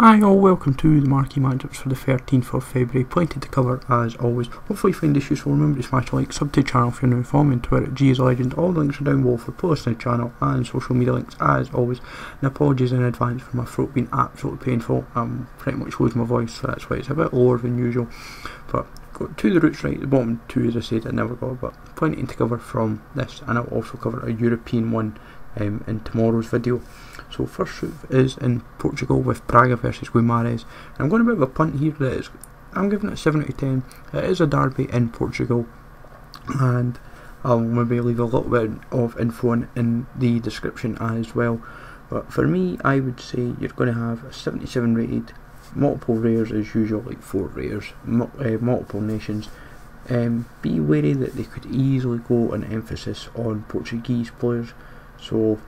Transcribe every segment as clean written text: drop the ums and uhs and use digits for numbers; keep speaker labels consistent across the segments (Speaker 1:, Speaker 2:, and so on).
Speaker 1: Hi all, welcome to the Marquee Matchups for the 13th of February. Plenty to cover as always. Hopefully you find this useful. Remember to smash a like, sub to the channel if you're new, follow me on Twitter at G is a Legend. All the links are down below for playlists on the channel and social media links as always. And apologies in advance for my throat being absolutely painful. I'm pretty much losing my voice, so that's why it's a bit lower than usual. But got to the roots right, the bottom two as I said I never got, but plenty to cover from this, and I'll also cover a European one in tomorrow's video. So first is in Portugal with Braga versus Guimares. And I'm going a bit of a punt here. I'm giving it a 7 out of 10. It is a derby in Portugal, and I'll maybe leave a little bit of info in the description as well. But for me, I would say you're going to have a 77 rated, multiple rares as usual, like 4 rares, multiple nations. Be wary that they could easily go an emphasis on Portuguese players, so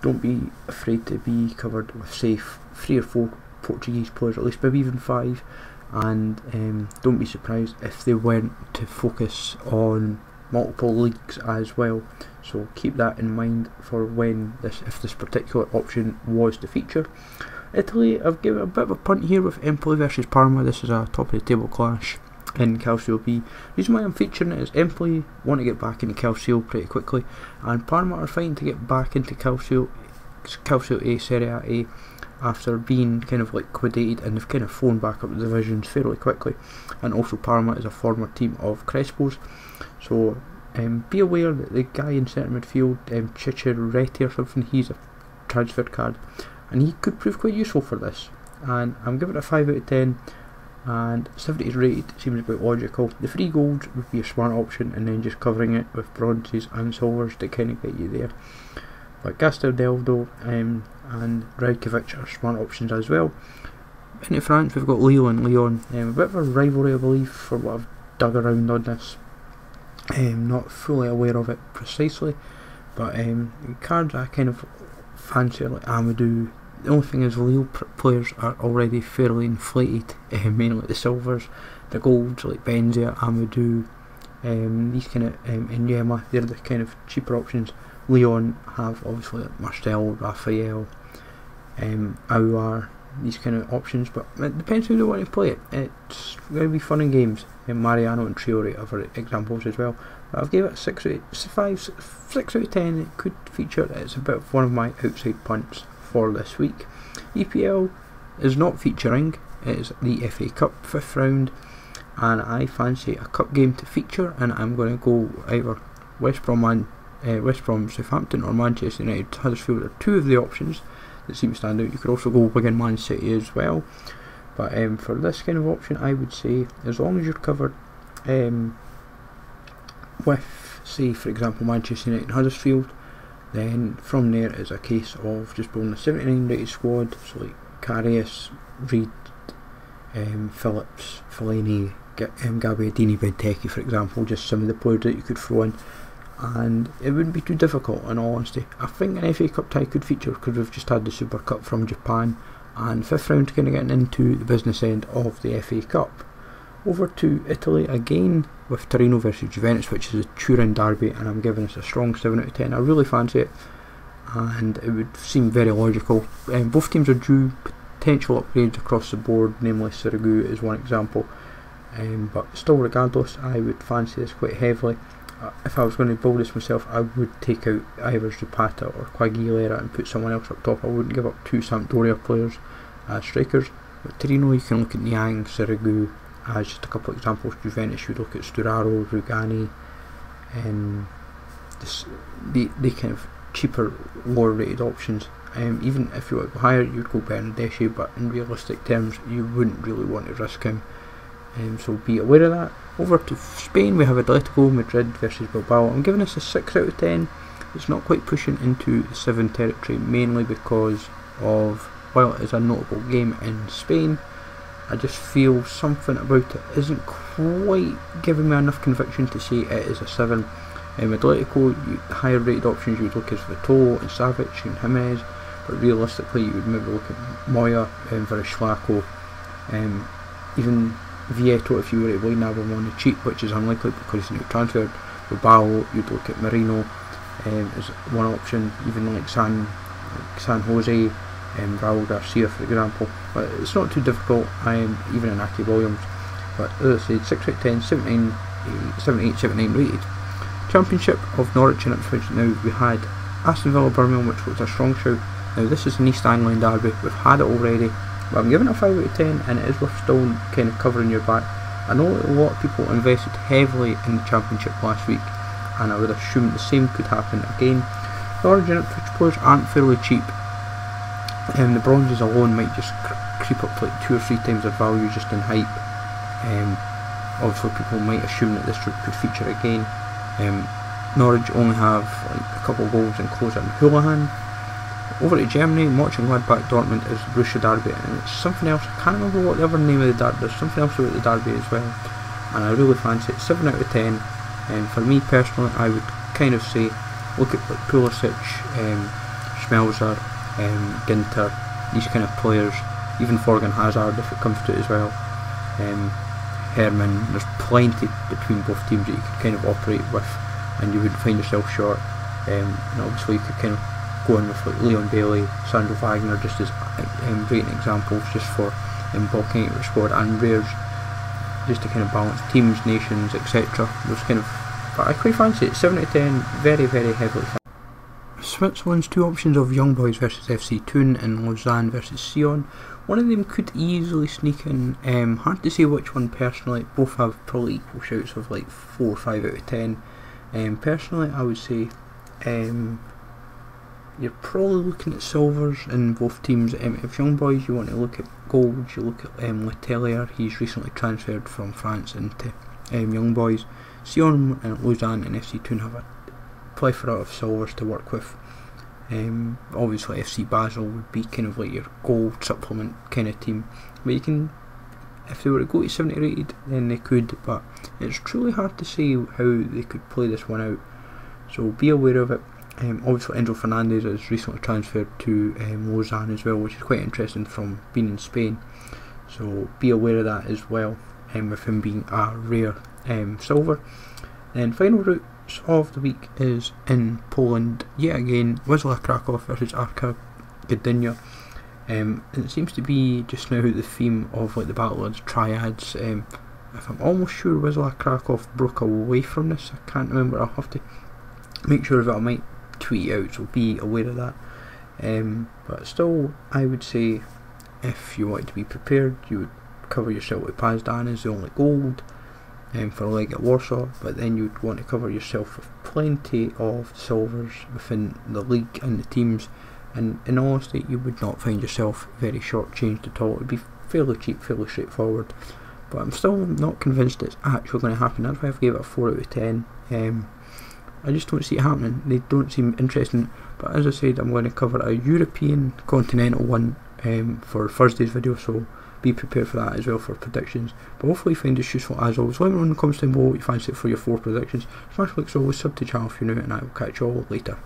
Speaker 1: don't be afraid to be covered with, say, 3 or 4 Portuguese players, at least maybe even 5, and don't be surprised if they went to focus on multiple leagues as well. So keep that in mind for if this particular option was to feature. Italy, I've given a bit of a punt here with Empoli versus Parma. This is a top of the table clash in Calcio B. The reason why I'm featuring it is Empoli want to get back into Calcio pretty quickly, and Parma are fighting to get back into Calcio A, Serie A, after being kind of liquidated, and they've kind of flown back up the divisions fairly quickly. And also Parma is a former team of Crespo's, so be aware that the guy in centre midfield, Cicciaretti or something, he's a transfer card, and he could prove quite useful for this. And I'm giving it a 5 out of 10. And 70 is rated, seems about logical. The 3 golds would be a smart option, and then just covering it with bronzes and silvers to kind of get you there. But Casteldeldo and Radkovic are smart options as well. Into France, we've got Lille and Lyon. A bit of a rivalry, I believe, for what I've dug around on this. Not fully aware of it precisely, but cards I kind of fancy, like Amadou. The only thing is Lille players are already fairly inflated, mainly the silvers. The golds like Benzia, Amadou, these kind of Enyema, they're the kind of cheaper options. Lyon have obviously like Marcel, Raphael, Aouar, these kind of options, but it depends who they want to play it. It's going to be fun in games. Mariano and Traore are other examples as well. But I've gave it a 6 out of 10. It could feature. It's a bit of one of my outside punts for this week. EPL is not featuring. It is the FA Cup 5th round, and I fancy a cup game to feature, and I'm going to go either West Brom, Southampton, or Manchester United, Huddersfield are 2 of the options that seem to stand out. You could also go Wigan, Man City as well. But for this kind of option, I would say as long as you're covered with, say, for example, Manchester United and Huddersfield, then from there it's a case of just building a 79 rated squad, so like Karius, Reed, Phillips, Fellaini, Gabbiadini, Benteke for example, just some of the players that you could throw in, and it wouldn't be too difficult in all honesty. I think an FA Cup tie could feature because we've just had the Super Cup from Japan, and 5th round kind of getting into the business end of the FA Cup. Over to Italy again with Torino versus Juventus, which is a Turin derby, and I'm giving this a strong 7 out of 10. I really fancy it, and it would seem very logical. Both teams are due potential upgrades across the board, namely Sirigu is one example, but still regardless, I would fancy this quite heavily. If I was going to build this myself, I would take out either Zapata or Quagliarella and put someone else up top. I wouldn't give up 2 Sampdoria players as strikers. With Torino, you can look at Niang, Sirigu as just a couple of examples. Juventus, you'd look at Sturaro, Rugani, and the kind of cheaper, lower rated options. Even if you want to go higher, you'd go Bernardeschi, but in realistic terms, you wouldn't really want to risk him. So be aware of that. Over to Spain, we have Atletico Madrid versus Bilbao. I'm giving this a 6 out of 10. It's not quite pushing into the 7 territory, mainly because of, while it is a notable game in Spain, I just feel something about it isn't quite giving me enough conviction to say it is a 7. Atletico, higher rated options you would look at Vitolo and Savic and Jimenez, but realistically you would maybe look at Moya, Verešlako, even Vieto if you were to blame him on the cheap, which is unlikely because he's now transferred. Bilbao, you'd look at Merino as one option, even like San Jose, Raul Garcia for example, but it's not too difficult, even in Aki Williams. But as I said, 6 out of 10, 78, 79 rated. Championship of Norwich and Ipswich. Now we had Aston Villa Birmingham, which was a strong shout. Now this is an East Anglian derby, we've had it already, but I'm giving it a 5 out of 10, and it is worth still kind of covering your back. I know a lot of people invested heavily in the Championship last week, and I would assume the same could happen again. Norwich and Ipswich players aren't fairly cheap, and the bronzes alone might just creep up to like 2 or 3 times their value just in hype. Obviously people might assume that this could feature again. Norwich only have like a couple of goals in closer and Houlihan. Over to Germany, Monchengladbach Dortmund is Borussia Derby, and it's something else. I can't remember what the other name of the derby. There's something else about the derby as well, and I really fancy it. 7 out of 10. For me personally, I would kind of say look at like Pulisic, Schmelzer, Ginter, these kind of players. Even Forgan Hazard if it comes to it as well. Herman. There's plenty between both teams that you could kind of operate with, and you wouldn't find yourself short. And obviously you could kind of go in with like Leon Bailey, Sandro Wagner, just as rating examples, just for bulking out your squad, and rares, just to kind of balance teams, nations, etc. Those kind of, but I quite fancy it. 7 out of 10, very, very heavily fancy. Switzerland's 2 options of Young Boys versus FC Thun and Lausanne versus Sion. One of them could easily sneak in. Hard to say which one personally. Both have probably equal shouts of like 4 or 5 out of 10. Personally, I would say you're probably looking at silvers in both teams. If Young Boys, you want to look at golds, you look at Letelier. He's recently transferred from France into Young Boys. Sion and Lausanne and FC Thun have a plethora of silvers to work with. Obviously FC Basel would be kind of like your gold supplement kind of team, but you can, if they were to go to 70 rated, then they could, but it's truly hard to say how they could play this one out, so be aware of it. Obviously Enzo Fernandez has recently transferred to Lausanne as well, which is quite interesting from being in Spain, so be aware of that as well, with him being a rare silver. Then final route of the week is in Poland yet again. Wisla Krakow versus Arka Gdynia. It seems to be just now the theme of like the battle of the triads. If I'm almost sure Wisla Krakow broke away from this, I can't remember. I'll have to make sure of it. I might tweet it out, so be aware of that. But still, I would say if you want to be prepared, you would cover yourself with Pazdan as the only gold for a leg at Warsaw, but then you'd want to cover yourself with plenty of silvers within the league and the teams, and in all honesty you would not find yourself very short-changed at all. It would be fairly cheap, fairly straightforward, but I'm still not convinced it's actually going to happen. That's why I've gave it a 4 out of 10. I just don't see it happening. They don't seem interesting, but as I said, I'm going to cover a European continental one for Thursday's video, so be prepared for that as well for predictions. But hopefully you find this useful as always. Let me know in the comments down below what you fancy for your 4 predictions. Smash like as always, sub to the channel if you're new, and I will catch you all later.